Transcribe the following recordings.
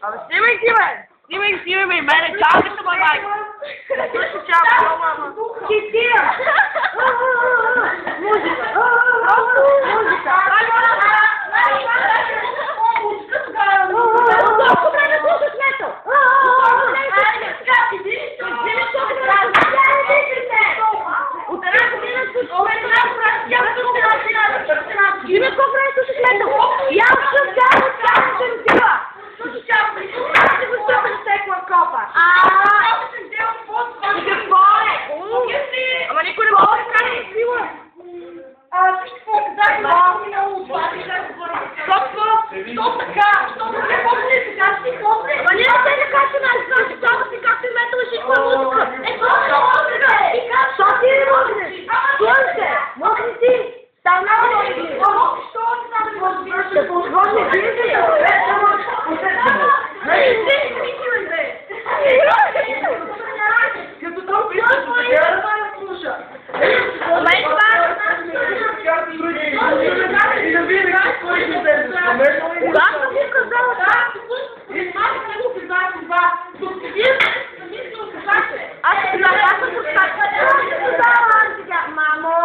Абе, снимай си, бе! Снимай ме и мене, чалката, ма, майка! Също чалката, мама! Кития! Музика! Музика! Колко време слушаш метал? От една година слушаш метал. Име колко време слушаш метал? Я съм съм била. Аз си го слушам с текла копа. Какво е? Ама никой не може да каже сила. Що така? Ма не да се накача на аз, защото си както и метал и шиква музика. Що ти не можеш? Слънце, мокни си. Там много не си. Ще подходи си. Като това слуша. Кога съм му казала това? Аз съм казала, мамо!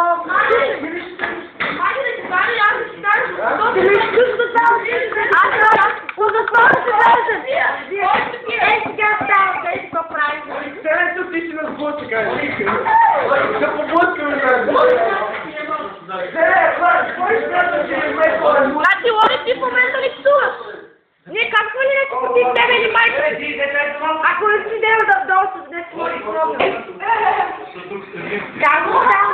Значи, Лоли, ти в момента ли псуваш? Ние как сме ли нещо против тебе или майка? Ако не си дел да долу с днес мои проблеми. Как го дам?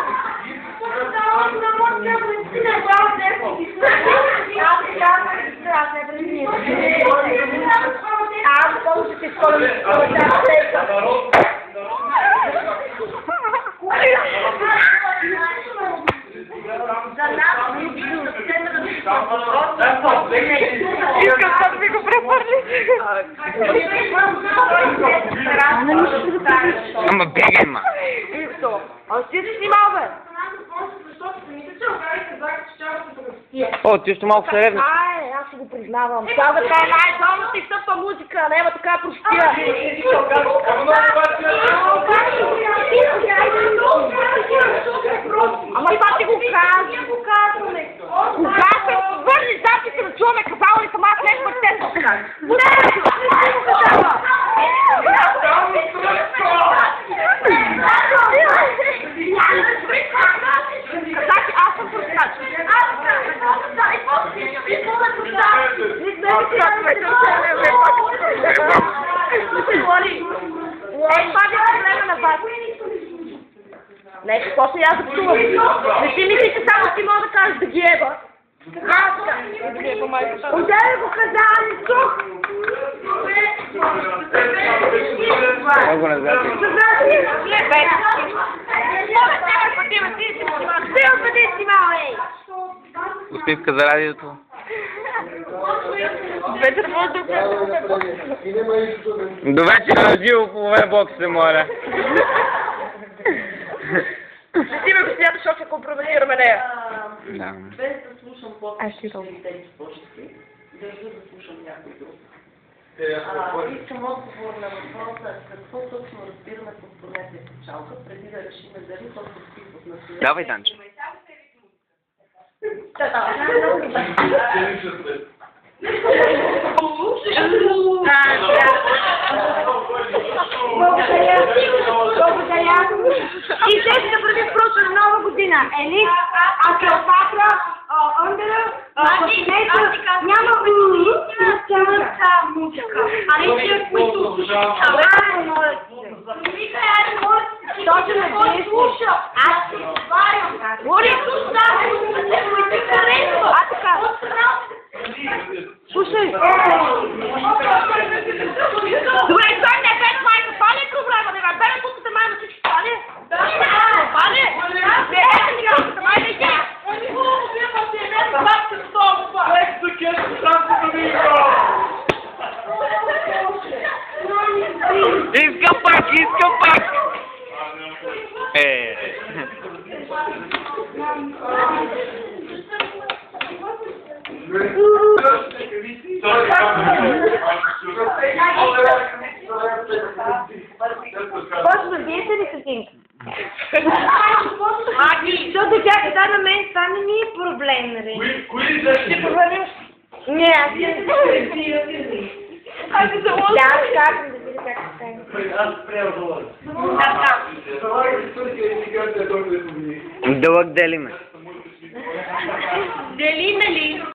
Аз помня, че скоро ми искам да ми го препърли. Ама бегай, ма! А ти си снимал, бе? О, ти още малко се ревна. Аз си го признавам. Тя е най-долната и тъпа музика, а не има така простия. Ама това ти го казвам. Кога се върни записи на чуваме казала ли съм аз нещо път те се казвам. Казати, аз съм простач. Това ви е време на вас. Нещо, после аз запсувам. Не си мисли, че само ти мога да кажеш да ги еба. Отделя го каза, не слух. Много назад. Успивка за радиото. До вечера живо по вебокс се моля. Ти ме го смяташ, защото ще компрометираме нея. Да. Без да слушам по-точно тези почти, държа да слушам някой друг. Искам отговор на въпроса, какво точно разбираме под понятието чалка, преди да решиме дали то се вписва в населението. Давай, Данчо. Благодаря. И те ще прави просто на нова година. Елит, Акропатра, Ондера, няма музика. А не че които точно не го слуша. Аз се отварям. Моли, слушай. Добре, той не бе майка, това ли е проблема? Не бе пускате майка всички, това ли е? Това ли е? Не е сега, майка и тя. Искам пак! Почва да биете ли картинка? Защото чакай, да на мен това не ми е проблем, нали? Ще проверим. Не, аз не аз се залъжа. Да, аз казвам да видя как стане. Аз спрям долу. Дълъг делиме. Делиме ли?